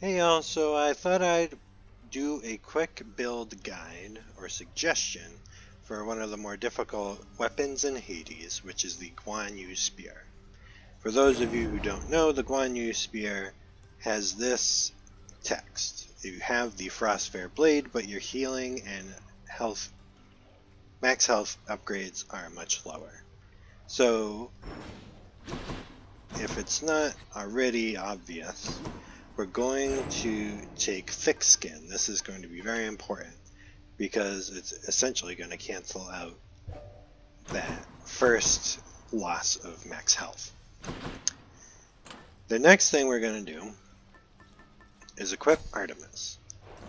Hey y'all, so I thought I'd do a quick build guide or suggestion for one of the more difficult weapons in Hades, which is the Guan Spear. For those of you who don't know, the Guan Spear has this text. You have the Frostfair Blade, but your healing and max health upgrades are much lower. So, if it's not already obvious, we're going to take thick skin. This is going to be very important because it's essentially going to cancel out that first loss of max health. The next thing we're going to do is equip Artemis.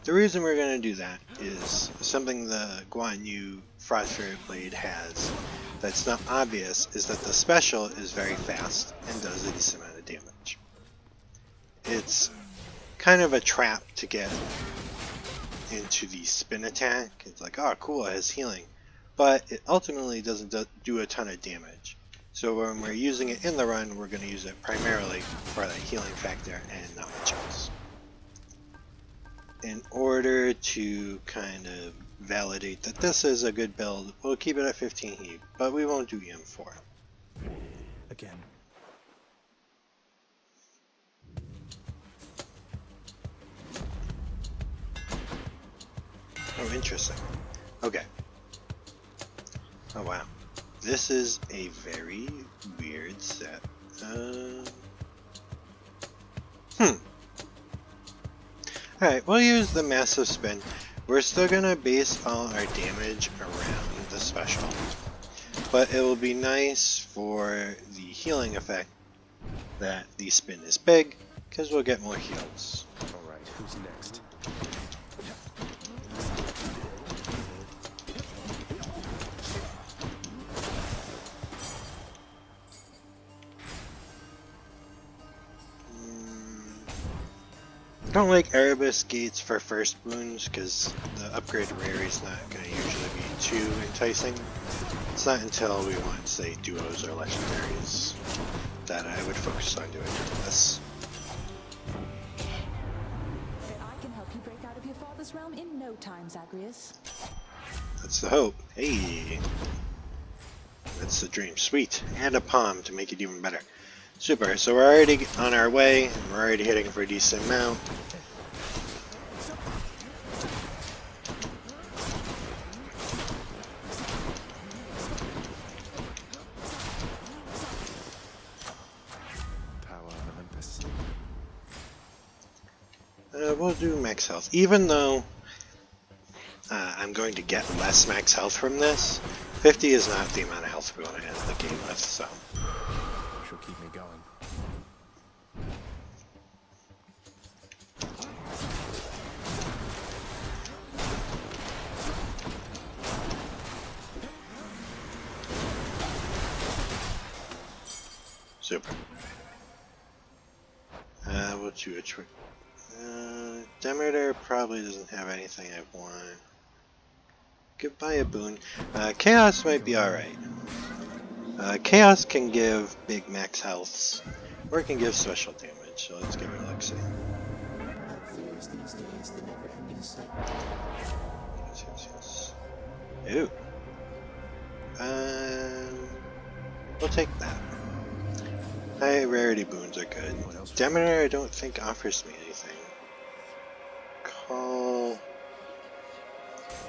The reason we're going to do that is something the Guan Yu Frostfair Blade has that's not obvious is that the special is very fast and does a decent amount of damage. It's kind of a trap to get into the spin attack. It's like, oh cool, it has healing, but it ultimately doesn't do a ton of damage. So when we're using it in the run, we're going to use it primarily for that healing factor and not much else. In order to kind of validate that this is a good build, we'll keep it at 15 heat, but we won't do EM4. Again. Oh, interesting. Okay. Oh, wow. This is a very weird set. Alright, we'll use the massive spin. We're still gonna base all our damage around the special, but it will be nice for the healing effect that the spin is big, because we'll get more heals. Alright, who's next? I don't like Erebus gates for first wounds because the upgrade rare is not going to usually be too enticing. It's not until we want, say, duos or legendaries that I would focus on doing this. I can help you break out of your father's realm in no time, Zagreus. That's the hope. Hey! That's the dream. Sweet. And a palm to make it even better. Super. So we're already on our way. And we're already hitting for a decent amount. We'll do max health. Even though I'm going to get less max health from this, 50 is not the amount of health we want to end the game with, so. She'll keep me going. Super. We'll do a trick. Demeter probably doesn't have anything I want. Goodbye a boon. Chaos might be alright. Chaos can give big max healths, or it can give special damage, so let's give it a look-see. Ooh. We'll take that. High rarity boons are good. Demeter I don't think offers me anything.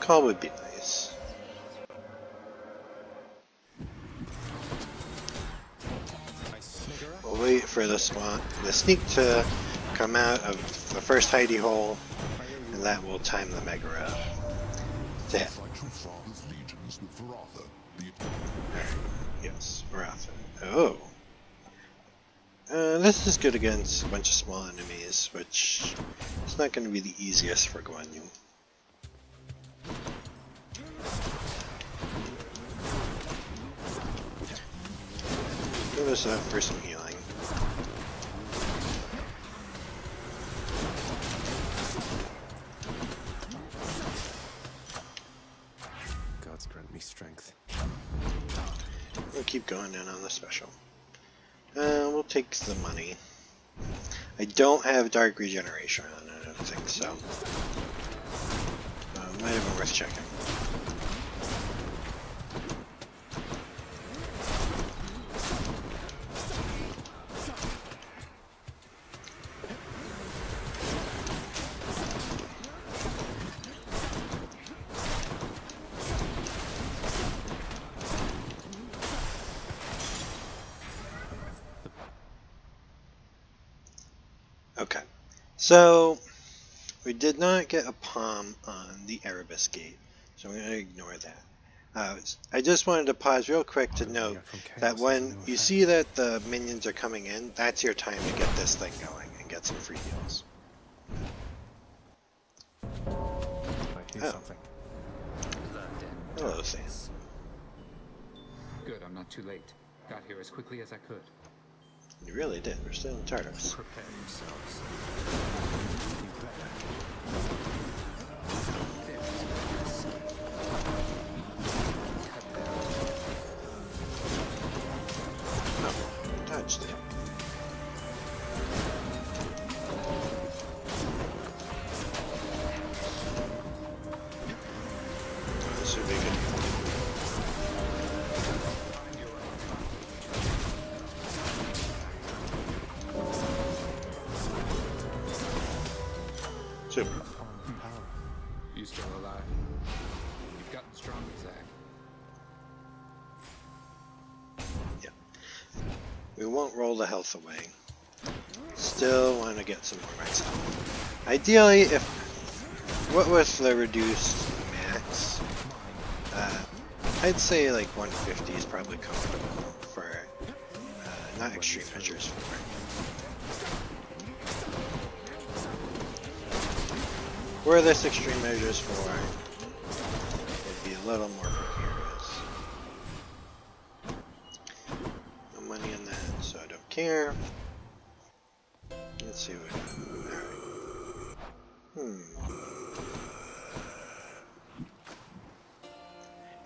Call would be nice. We'll wait for the sneak to come out of the first hidey hole, and that will time the Megara to hit. Yes, Varatha. Oh. This is good against a bunch of small enemies, which is not going to be the easiest for Guan Yu. Give us up for some healing. Gods grant me strength. We'll keep going in on the special. We'll take the money. I don't have dark regeneration on, I don't think so. Might have been worth checking. Okay, so we did not get a palm on the Erebus gate, so I'm going to ignore that. I just wanted to pause real quick to note that when you see that the minions are coming in, that's your time to get this thing going and get some free heals. I hear something. Hello, Sam. Good, I'm not too late. Got here as quickly as I could. You really did. We're still in Tartarus. Prepare yourselves. You better. Oh, dodged it. This would be good. Super. You still alive? You've gotten stronger, Zach. Yeah. We won't roll the health away. Still want to get some more myself. Ideally, if what with the reduced max, I'd say like 150 is probably comfortable for not extreme measures for. Were this extreme measures for, it'd be a little more precarious. No money in that, so I don't care. Let's see what.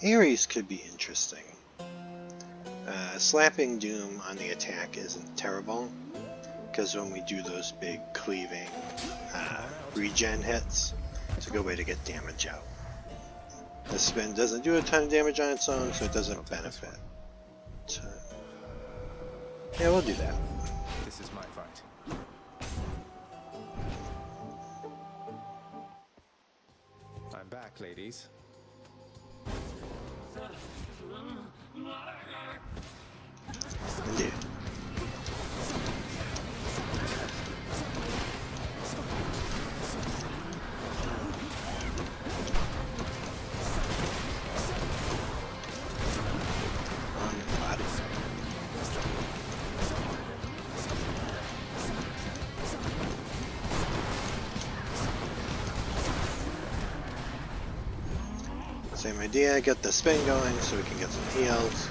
Ares could be interesting. Slapping Doom on the attack isn't terrible, because when we do those big cleaving regen hits, it's a good way to get damage out. The spin doesn't do a ton of damage on its own, so it doesn't benefit. So, yeah, we'll do that. This is my fight. I'm back, ladies. Indeed. Same idea, get the spin going so we can get some heals.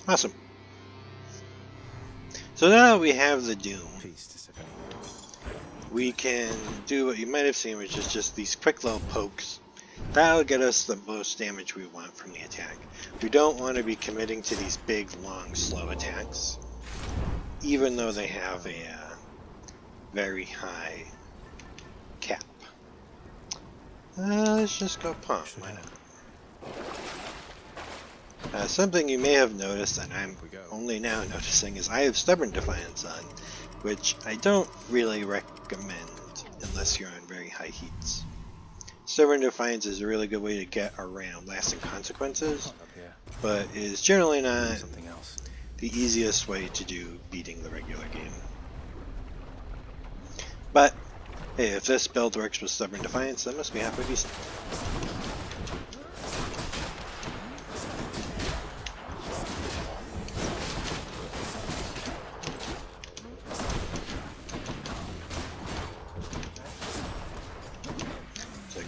Awesome. So now that we have the Doom, we can do what you might have seen, which is just these quick little pokes. That'll get us the most damage we want from the attack. We don't want to be committing to these big, long, slow attacks, even though they have a very high cap. Let's just go pump. Why not? Something you may have noticed, and I'm only now noticing, is I have Stubborn Defiance on, which I don't really recommend unless you're on very high heats. Stubborn Defiance is a really good way to get around lasting consequences, but is generally not the easiest way to do beating the regular game. But, hey, if this build works with Stubborn Defiance, that must be halfway decent.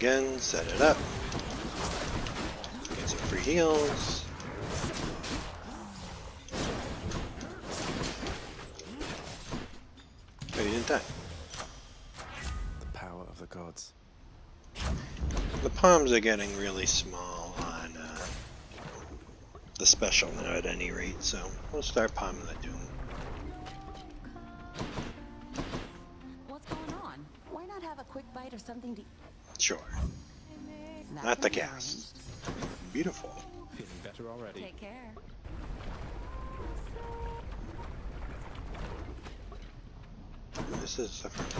again, set it up. Get some free heals. Oh, you didn't die. The power of the gods. The palms are getting really small on the special now at any rate, so we'll start palming the Doom. What's going on? Why not have a quick bite or something to... Sure. That Not the can be gas. Beautiful. Feeling better already. arranged. Take care. This is the front.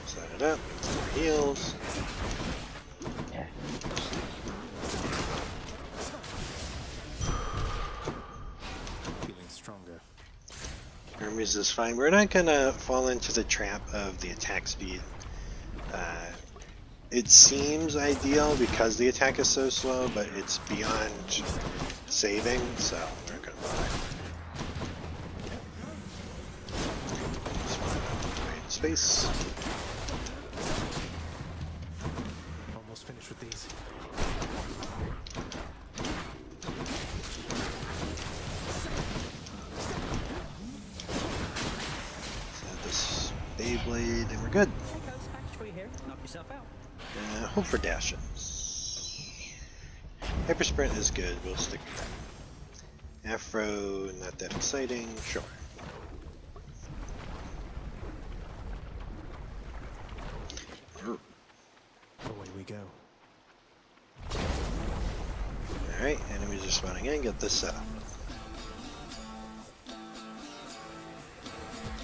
Set it up. More heals. Feeling stronger. Hermes is fine. We're not gonna fall into the trap of the attack speed. It seems ideal because the attack is so slow, but it's beyond saving, so we're not gonna bother. Just space. Almost finished with these. Set this Beyblade, and we're good. Hey, Coach, package for you here. Knock yourself out. Hope for dashes. Hyper Sprint is good, we'll stick with that. Afro, not that exciting, sure. Away we go. Alright, enemies are spawning in, get this set up.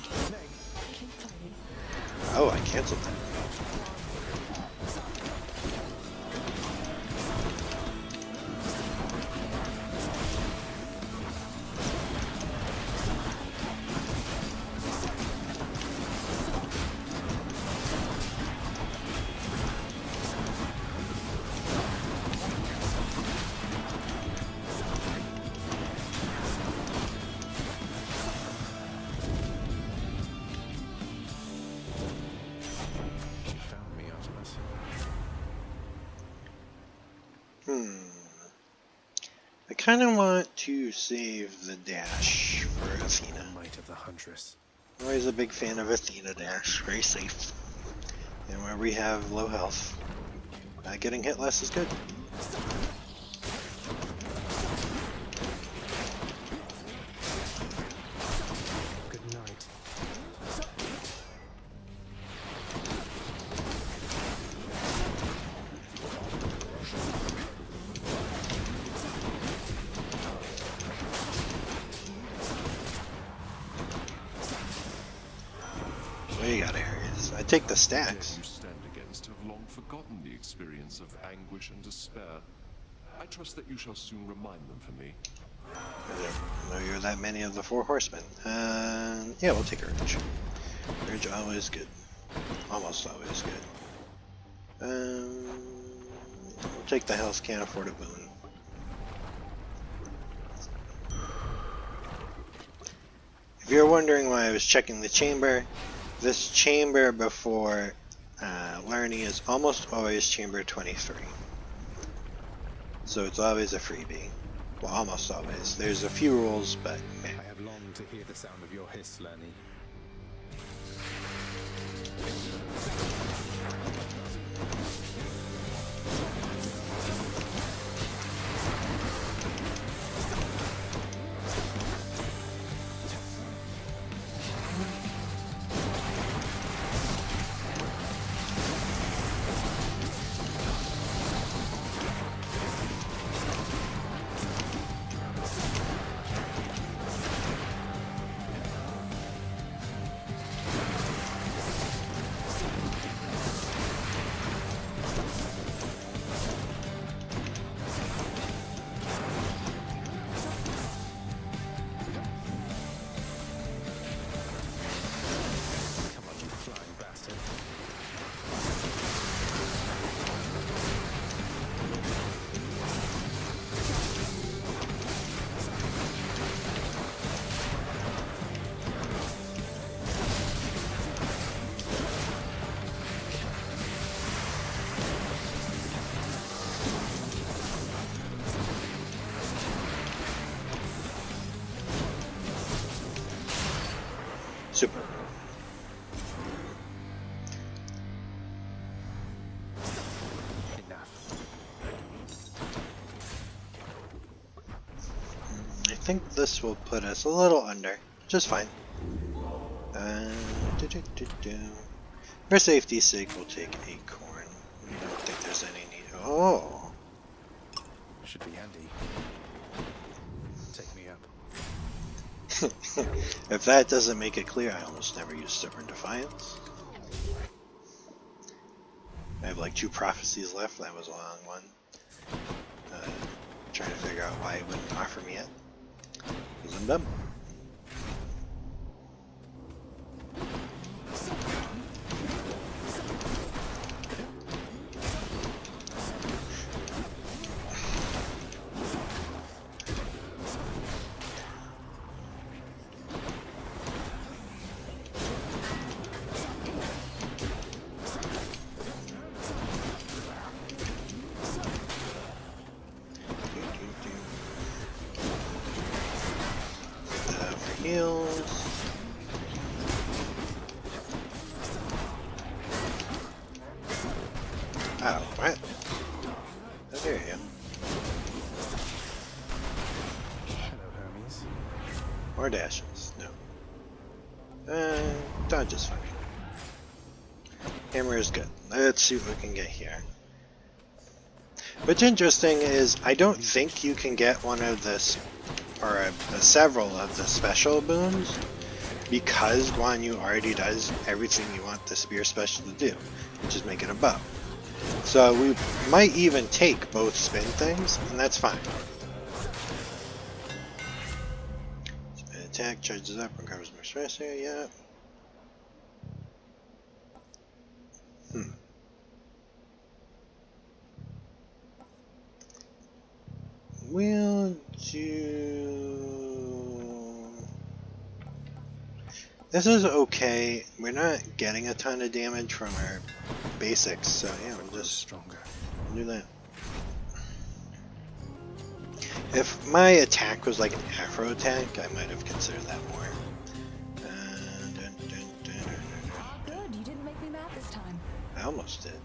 Keep fighting. Oh, I canceled that. You found me, Artemis. I kind of want to save the dash for Athena. Might of the Huntress. Always a big fan of Athena dash, very safe. And where we have low health, getting hit less is good. Good night. What do you got, Ares? I take the Dare stacks. you stand against have long forgotten the experience of anguish and despair. I trust that you shall soon remind them for me. I don't know you're that many of the four horsemen. Yeah, we'll take Urge. Urge always good. Almost always good. We'll take the health, can't afford a boon. If you're wondering why I was checking the chamber, this chamber before learning is almost always chamber 23. So it's always a freebie. Well, almost always. There's a few rules, but meh. I have longed to hear the sound of your hiss, Lenny. Super. Enough. I think this will put us a little under, just fine. For safety's sake, we'll take acorn. I don't think there's any need. Oh, Should be handy. Take me up. if that doesn't make it clear, I almost never use Stubborn Defiance. I have like 2 prophecies left. That was a long one. Trying to figure out why it wouldn't offer me it. Because I'm dumb. Heals. Oh, what? Oh, there you go. Hello, Hermes. More dashes. No. Dodge is fine. Hammer is good. Let's see what we can get here. What's interesting is I don't think you can get one of this, or several of the special boons, because Guan Yu already does everything you want the spear special to do, which is make it a bow. So we might even take both spin things, and that's fine. Spin attack charges up, recovers more stress area. We'll do... This is okay. We're not getting a ton of damage from our basics, so yeah, we'll just Stronger. do that. If my attack was like an Afro attack, I might have considered that more. Good, you didn't make me mad this time. I almost did.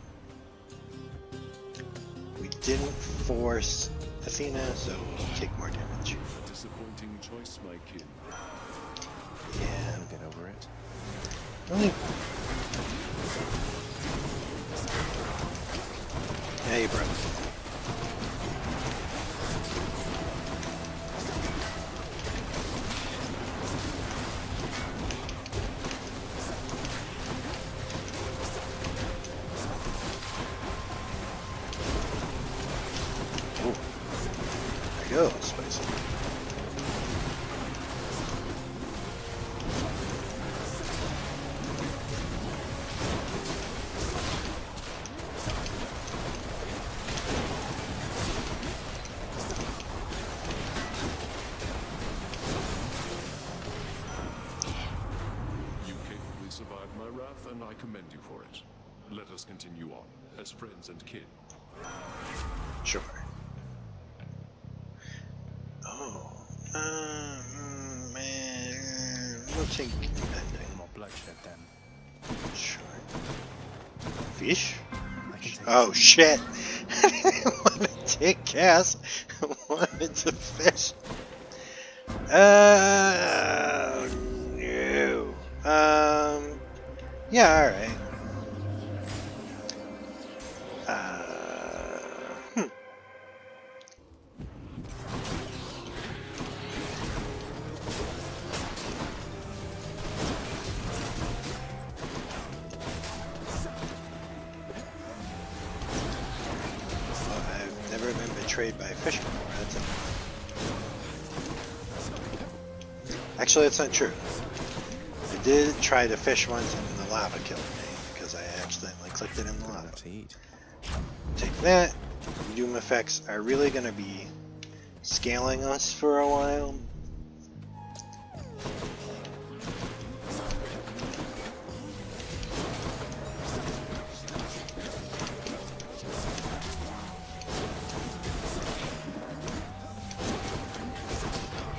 We didn't force Athena, so we'll take more damage. A disappointing choice, my kin. Yeah. I'll get over it. Only... Yeah, you broke. Ooh. There you go, spicy. You capably survived my wrath, and I commend you for it. Let us continue on, as friends and kin. Sure. Oh, man, we'll take depending. More bloodshed then. Sure. Fish? I can take Oh it. shit! I didn't want to take gas. I wanted to fish. No. Yeah, alright. I've never been betrayed by a fish before. Actually, that's not true. I did try to fish once and the lava killed me because I accidentally clicked it in the Got lava. enough to eat. Take that. Doom effects are really going to be scaling us for a while.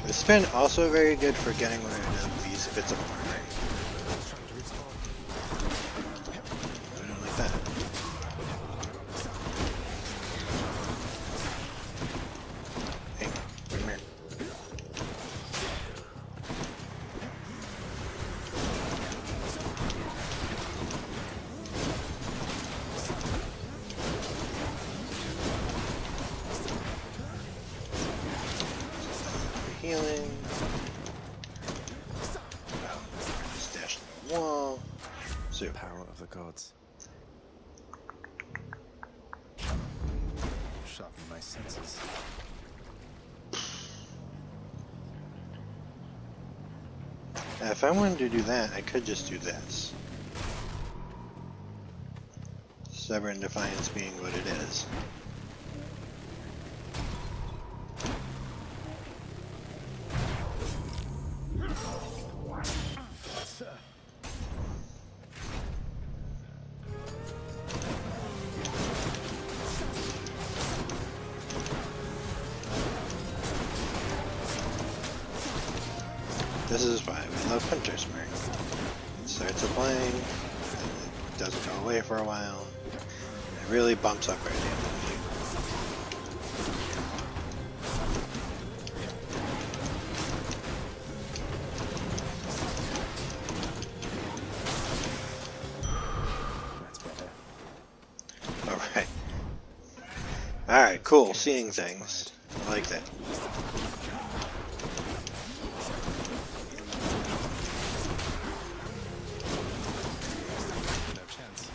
The spin also very good for getting rid of these bits of armor. healing. Stash in the wall. Super. Power of the gods. Sharpen my senses. If I wanted to do that, I could just do this. Stubborn Defiance being what it is. This is why we love Hunter's Mark. It starts applying, and it doesn't go away for a while. It really bumps up our damage. That's better. Alright. Alright, cool. Seeing things. I like that. No chance.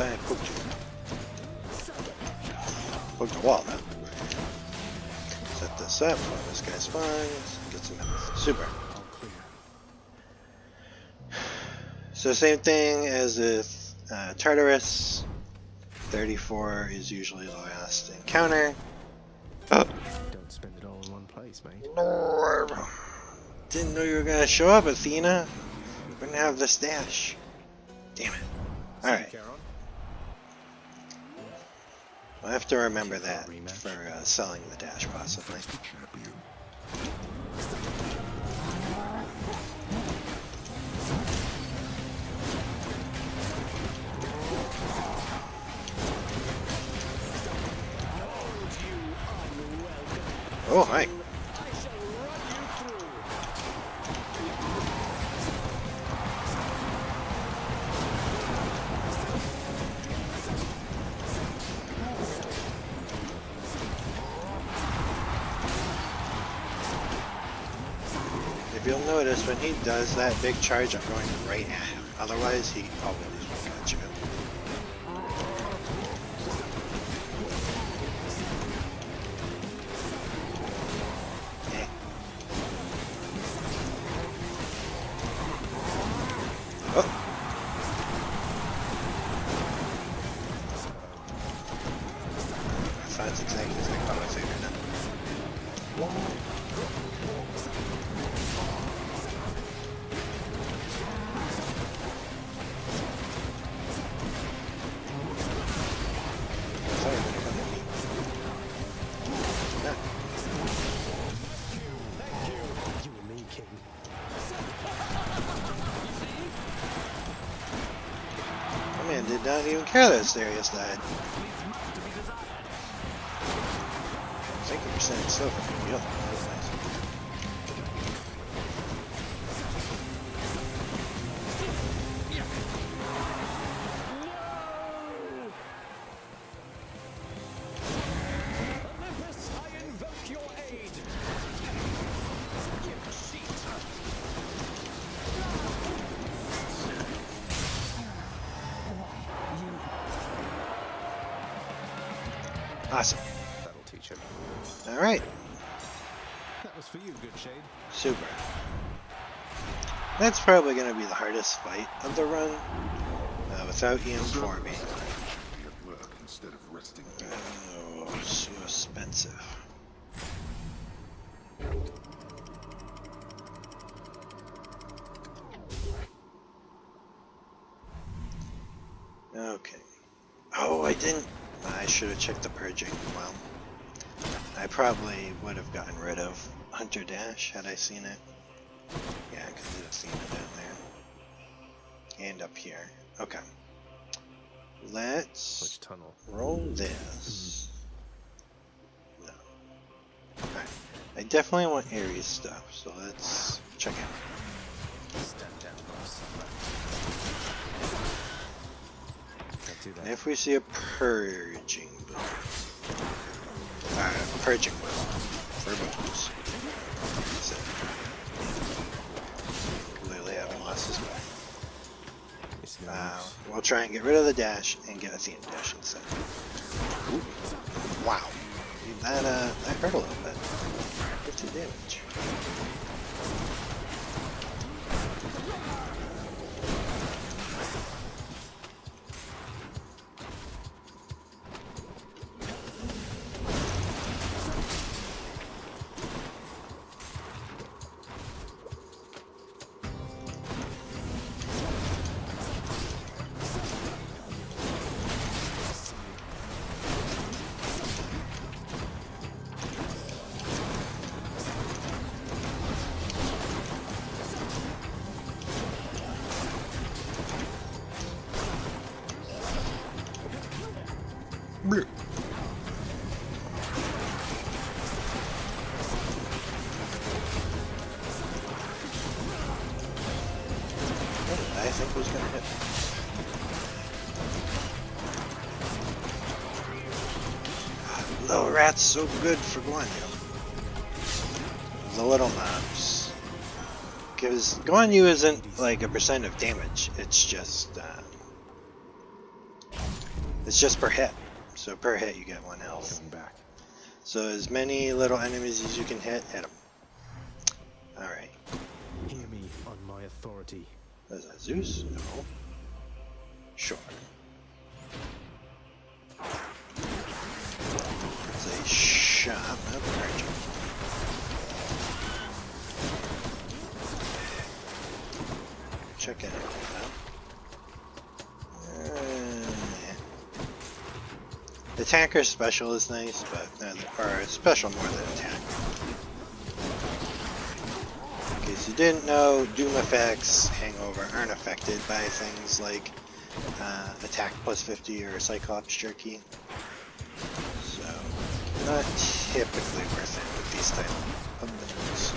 I poked you. Poked the wall, then. Set this up while this guy spawns. Get some health. Super. All clear. So same thing as with Tartarus. 34 is usually the last encounter. Oh. Don't spend it all in one place, mate. Didn't know you were gonna show up, Athena. We're gonna have the stash. Damn it. Alright. I'll have to remember that for selling the dash, possibly. Oh, hi. If you'll notice, when he does that big charge, I'm going right at him. Otherwise, he always will catch you. Eh. Oh. That's exactly as I thought I figured it. You and me, King. My man did not even care that Asterius died. Thank you for sending stuff for me. That was nice. Olympus, I invoke your aid. Awesome. That'll teach him. Alright. That was for you, good shade. Super. That's probably going to be the hardest fight of the run, without EM4 being Be at work instead of resting. oh, so expensive. Okay. Oh, I didn't. I should have checked the purging. Well, I probably would have gotten rid of Hunter Dash had I seen it. Yeah, I could have seen it down there. And up here. Okay. Let's Which tunnel? roll this. No. Alright. I definitely want Ares stuff, so let's check it out. Stand down, boss. Can't do And that. if we see a purging boom. Purging boom. For booms. So, clearly haven't lost his way. It's no use. We'll try and get rid of the dash and get Athena dash instead. Ooh. Wow. That hurt a little bit. 50 damage. Brr. I think was gonna hit. Little rat's so good for Guan Yu. The little mobs. Because Guan Yu isn't like a percent of damage, it's just per hit. So per hit you get 1 health. Coming back. So as many little enemies as you can hit them. Alright. Hear me on my authority. Is that Zeus? No. Sure. It's a shot of Virgin. Check it out. The attacker's special is nice, but or special more than attack. In case you didn't know, Doom effects, Hangover aren't affected by things like attack plus 50 or Cyclops Jerky. So, not typically worth it with these type of builds.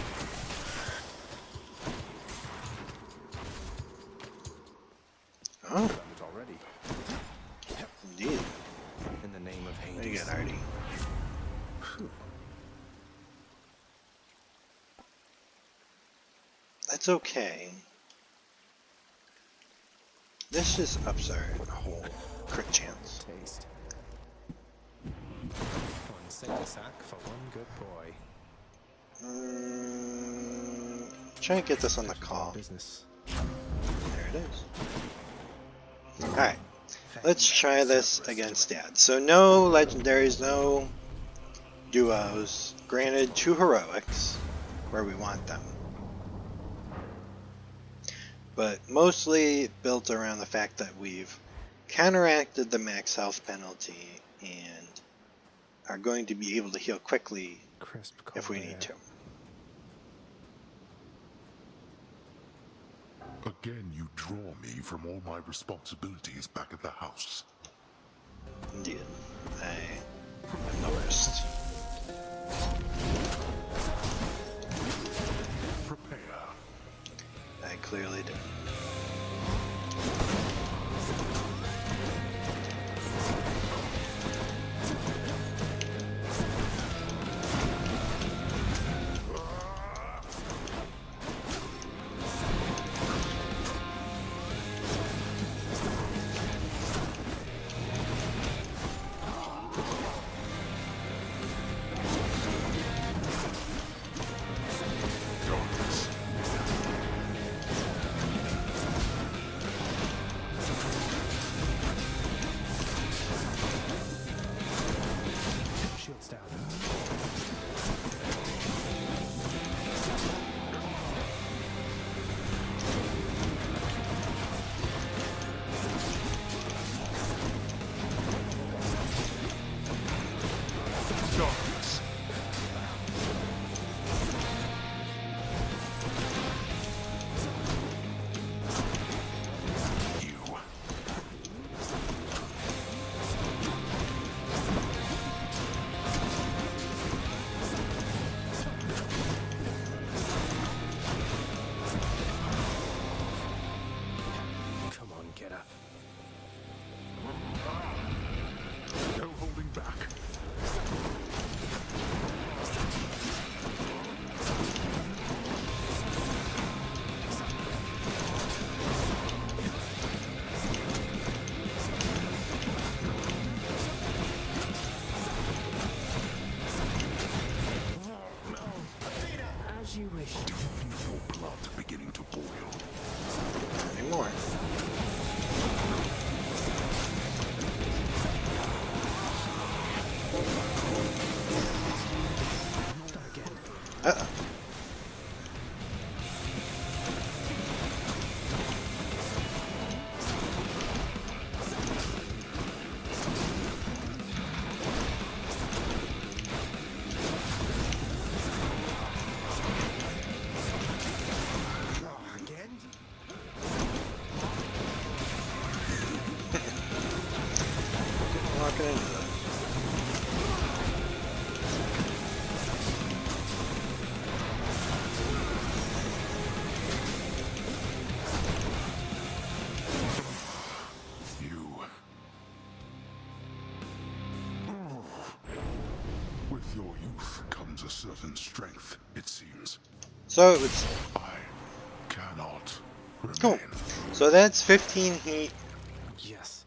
Oh, Done it already. indeed. In the name of What do you Hades. got, Artie? That's okay. This just ups our whole crit chance. Taste. One single sack for one good boy. Try and get this on the call. Business. There it is. Alright, let's try this against Dad. So no legendaries, no duos. Granted, 2 heroics, where we want them. But mostly built around the fact that we've counteracted the max health penalty and are going to be able to heal quickly Crisp if we cold need air. to. Again, you draw me from all my responsibilities back at the house. Indeed, I am the worst. Prepare. I clearly did. looking into it. You. With your youth comes a certain strength, it seems. So it's I cannot remain. cool. So that's 15 heat. Yes.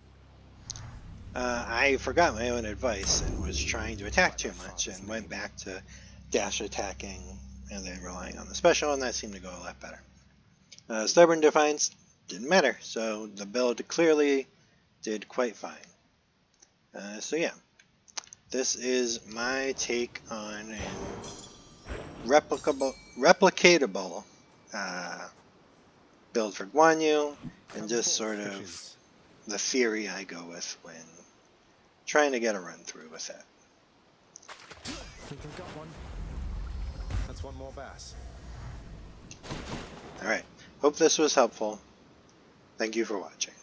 I forgot my own advice and was trying to attack too much and went back to dash attacking and then relying on the special, and that seemed to go a lot better. Stubborn Defiance didn't matter, so the build clearly did quite fine. So yeah, this is my take on a replicatable build for Guan Yu, and just sort of Fishes. the theory I go with when trying to get a run through with it. Think I've got one. That's one more bass. Alright, hope this was helpful. Thank you for watching.